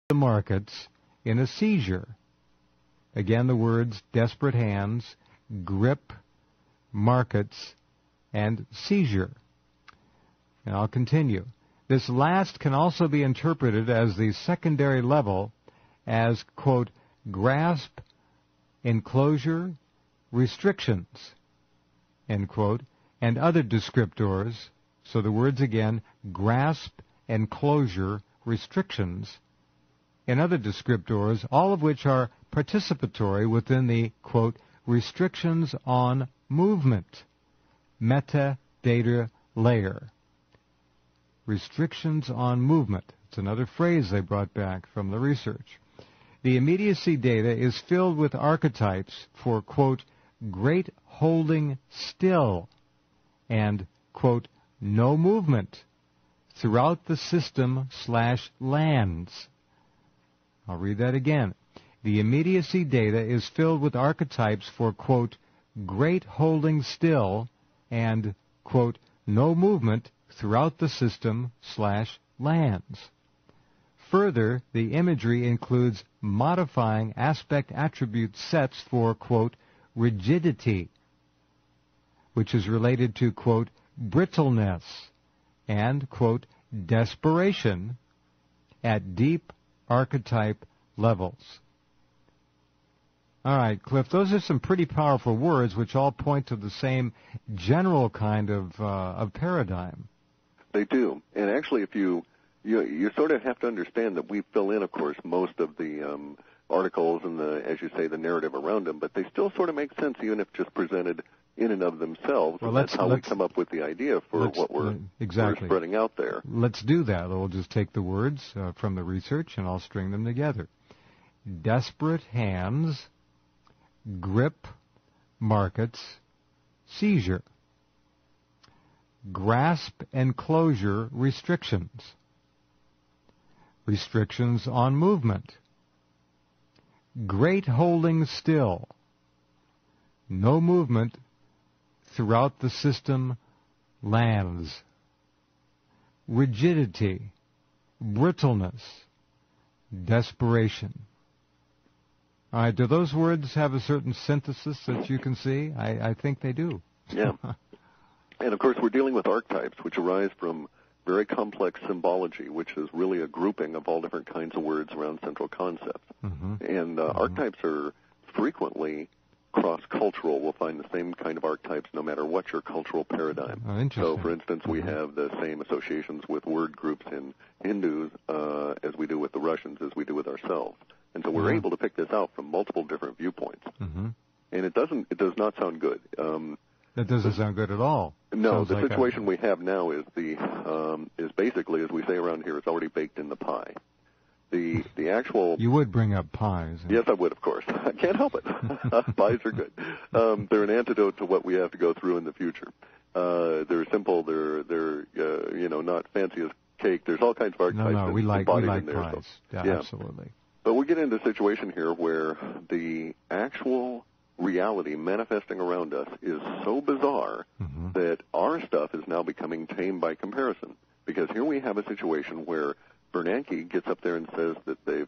the markets in a seizure. Again, the words desperate hands, grip, markets, and seizure. And I'll continue. This last can also be interpreted as the secondary level as, quote, grasp, enclosure, restrictions, end quote, and other descriptors. So the words again, grasp, enclosure, restrictions, and other descriptors, all of which are participatory within the, quote, restrictions on movement, metadata layer. Restrictions on movement. It's another phrase they brought back from the research. The immediacy data is filled with archetypes for, quote, great holding still and, quote, no movement throughout the system/lands. I'll read that again. The immediacy data is filled with archetypes for, quote, great holding still and, quote, no movement throughout the system/lands. Further, the imagery includes modifying aspect attribute sets for, quote, rigidity, which is related to, quote, brittleness, and, quote, desperation at deep archetype levels. All right, Clif, those are some pretty powerful words which all point to the same general kind of paradigm. They do. And actually, if you sort of have to understand that we fill in, of course, most of the articles and as you say, the narrative around them, but they still sort of make sense even if just presented in and of themselves. Well, that's how we come up with the idea for what we're spreading out there. Let's do that. We'll just take the words from the research and I'll string them together. Desperate hands, grip, markets, seizure. Grasp and closure restrictions. Restrictions on movement. Great holding still. No movement throughout the system lands. Rigidity. Brittleness. Desperation. All right, do those words have a certain synthesis that you can see? I think they do. Yeah. And, of course, we're dealing with archetypes, which arise from very complex symbology, which is really a grouping of all different kinds of words around central concepts. Mm-hmm. And archetypes are frequently cross-cultural. We'll find the same kind of archetypes no matter what your cultural paradigm. Oh, interesting. So, for instance, we have the same associations with word groups in Hindus as we do with the Russians, as we do with ourselves. And so we're able to pick this out from multiple different viewpoints. Mm-hmm. And it does not sound good. That doesn't sound good at all. No, Sounds the like situation we have now is is basically, as we say around here, it's already baked in the pie. The actual... You would bring up pies. Yes, I would, of course. I can't help it. Pies are good. They're an antidote to what we have to go through in the future. They're simple. They're not fancy as cake. There's all kinds of archetypes. No, we like pies. So, yeah, absolutely. But we get into a situation here where the actual reality manifesting around us is so bizarre that our stuff is now becoming tame by comparison. Because here we have a situation where Bernanke gets up there and says that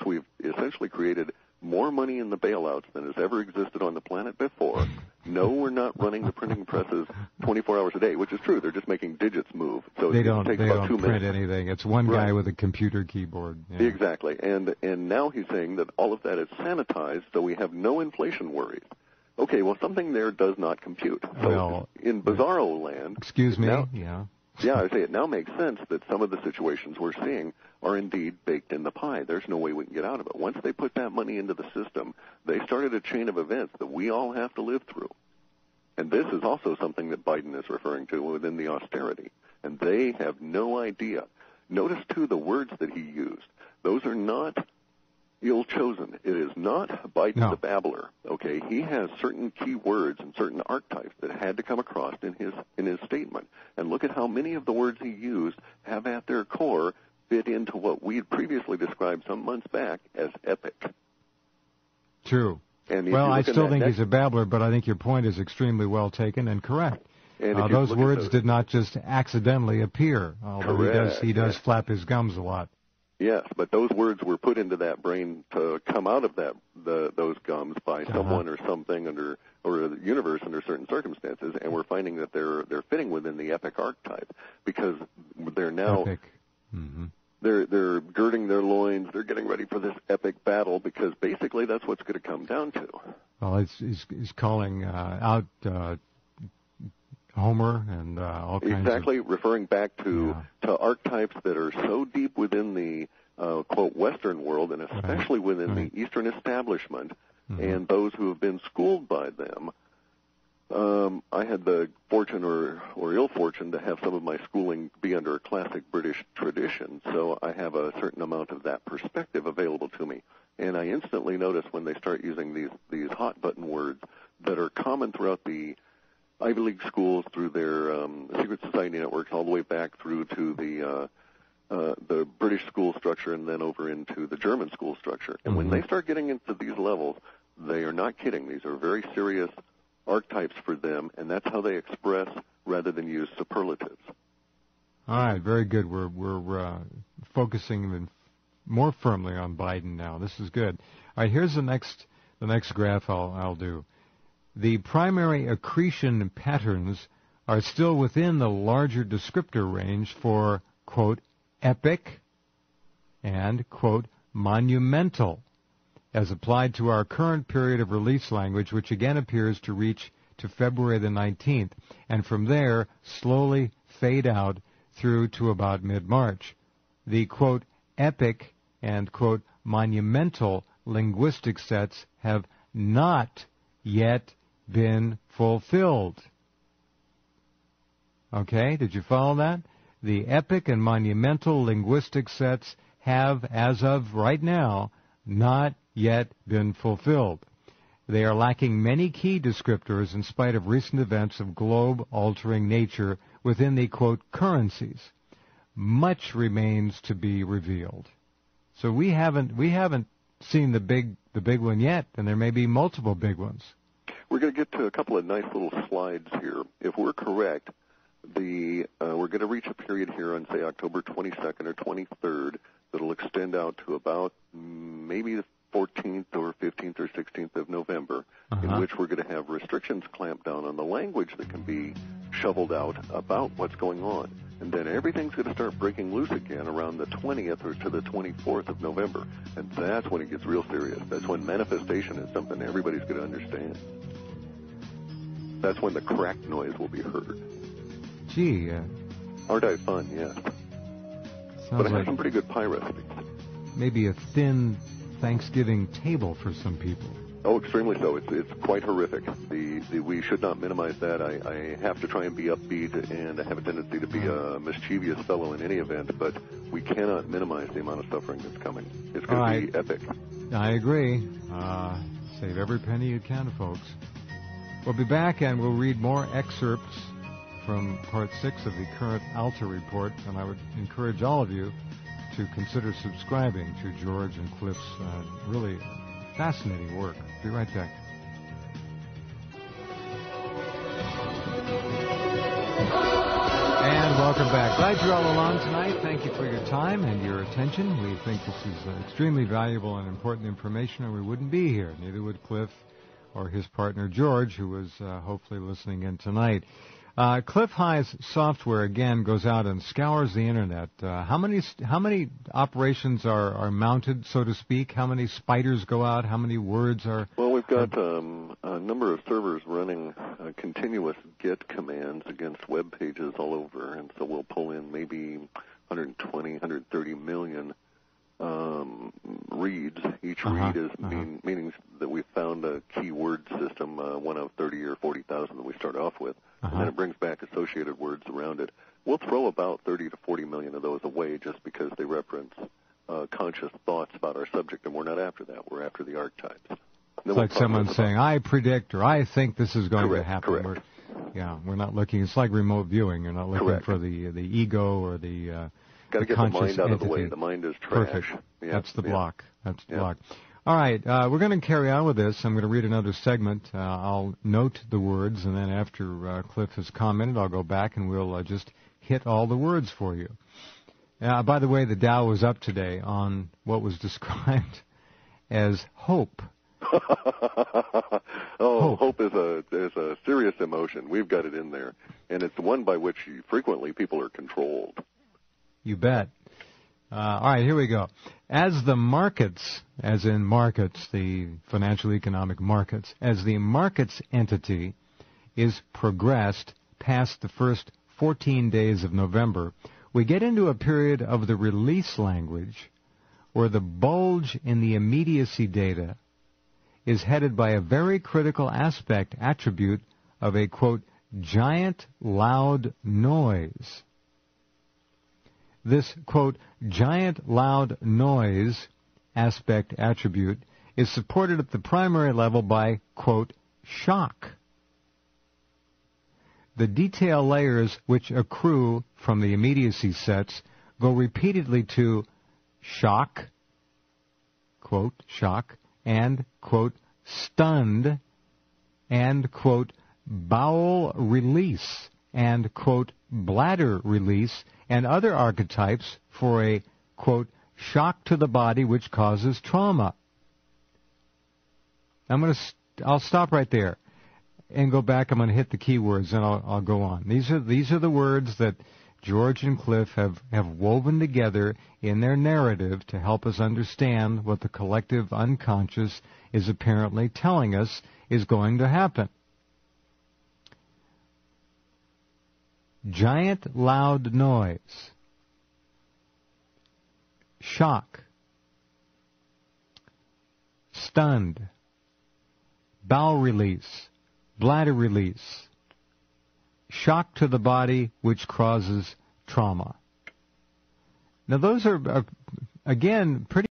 we've essentially created more money in the bailouts than has ever existed on the planet before. No, we're not running the printing presses 24 hours a day, which is true. They're just making digits move. So they don't print anything. It's one guy with a computer keyboard. Yeah. Exactly. And now he's saying that all of that is sanitized, so we have no inflation worries. Okay, well, something there does not compute. So in bizarro land... Excuse me? Yeah, I say it now makes sense that some of the situations we're seeing are indeed baked in the pie. There's no way we can get out of it. Once they put that money into the system, they started a chain of events that we all have to live through. And this is also something that Biden is referring to within the austerity. And they have no idea. Notice, too, the words that he used. Those are not ill-chosen. It is not Biden the babbler. Okay, he has certain key words and certain archetypes that had to come across in his statement. And look at how many of the words he used have at their core fit into what we had previously described some months back as epic. True. Well, I still think he's a babbler, but I think your point is extremely well taken and correct. And those words did not just accidentally appear, although he does flap his gums a lot. Yes, but those words were put into that brain to come out of those gums by someone or something or the universe under certain circumstances, and we're finding that they're fitting within the epic archetype because they're now epic. Mm-hmm. They're girding their loins. They're getting ready for this epic battle because basically that's what's going to come down to. Well, he's calling out Homer and all kinds exactly, referring back to archetypes that are so deep within the quote Western world, and especially within the Eastern establishment, and those who have been schooled by them. I had the fortune or ill fortune to have some of my schooling be under a classic British tradition, so I have a certain amount of that perspective available to me. And I instantly notice when they start using these hot button words that are common throughout the Ivy League schools, through their secret society networks, all the way back through to the British school structure, and then over into the German school structure. And when they start getting into these levels, they are not kidding. These are very serious archetypes for them, and that's how they express rather than use superlatives. All right, very good. We're focusing even more firmly on Biden now. This is good. All right, here's the next graph I'll do. The primary accretion patterns are still within the larger descriptor range for, quote, epic and, quote, monumental, as applied to our current period of release language, which again appears to reach to February the 19th, and from there slowly fade out through to about mid-March. The, quote, epic and, quote, monumental linguistic sets have not yet been fulfilled. Okay, did you follow that? The epic and monumental linguistic sets have, as of right now, not yet been fulfilled. They are lacking many key descriptors in spite of recent events of globe-altering nature within the, quote, currencies. Much remains to be revealed. So we haven't seen the big one yet, and there may be multiple big ones. We're going to get to a couple of nice little slides here. If we're correct, we're going to reach a period here on, say, October 22nd or 23rd that'll extend out to about maybe the 14th or 15th or 16th of November, in which we're going to have restrictions clamped down on the language that can be shoveled out about what's going on. And then everything's going to start breaking loose again around the 20th or to the 24th of November. And that's when it gets real serious. That's when manifestation is something everybody's going to understand. That's when the crack noise will be heard. Gee. Aren't I fun? Yes. But I have some pretty good pie recipes. Maybe a thin Thanksgiving table for some people. Oh, extremely so. It's quite horrific. We should not minimize that. I have to try and be upbeat, and I have a tendency to be a mischievous fellow in any event, but we cannot minimize the amount of suffering that's coming. It's going to be epic. I agree. Save every penny you can, folks. We'll be back, and we'll read more excerpts from Part 6 of the current Alta Report, and I would encourage all of you to consider subscribing to George and Clif's really fascinating work. Be right back. And welcome back. Glad you're all along tonight. Thank you for your time and your attention. We think this is extremely valuable and important information, or we wouldn't be here. Neither would Clif or his partner George, who was hopefully listening in tonight. Clif High's software again goes out and scours the internet. How many operations are mounted, so to speak? How many spiders go out? How many words are? Well, we've got a number of servers running continuous GET commands against web pages all over, and so we'll pull in maybe 120, 130 million reads. Each read is meaning that we found a keyword system, one of 30 or 40,000 that we start off with, and then it brings back associated words around it. We'll throw about 30 to 40 million of those away just because they reference conscious thoughts about our subject, and we're not after that. We're after the archetypes. It's like someone saying, I predict or I think this is going to happen. Correct. We're not looking. It's like remote viewing. You're not looking for the ego or the got to get the mind out of the way. The mind is trash. Perfect. Yeah. That's the block. That's the block. All right. We're going to carry on with this. I'm going to read another segment. I'll note the words, and then after Clif has commented, I'll go back and we'll just hit all the words for you. By the way, the Dow was up today on what was described as hope. Hope is a serious emotion. We've got it in there, and it's the one by which frequently people are controlled. You bet. All right, here we go. As the markets, as in markets, the financial economic markets, as the markets entity is progressed past the first 14 days of November, we get into a period of the release language where the bulge in the immediacy data is headed by a very critical attribute of a, quote, giant loud noise. This, quote, giant loud noise attribute is supported at the primary level by, quote, shock. The detail layers which accrue from the immediacy sets go repeatedly to shock, quote, shock, and, quote, stunned, and, quote, bowel release, and, quote, bladder release, and other archetypes for a, quote, shock to the body which causes trauma. I'll stop right there and go back. I'm going to hit the keywords and I'll go on. These are the words that George and Clif have woven together in their narrative to help us understand what the collective unconscious is apparently telling us is going to happen. Giant loud noise, shock, stunned, bowel release, bladder release, shock to the body which causes trauma. Now those are, again, pretty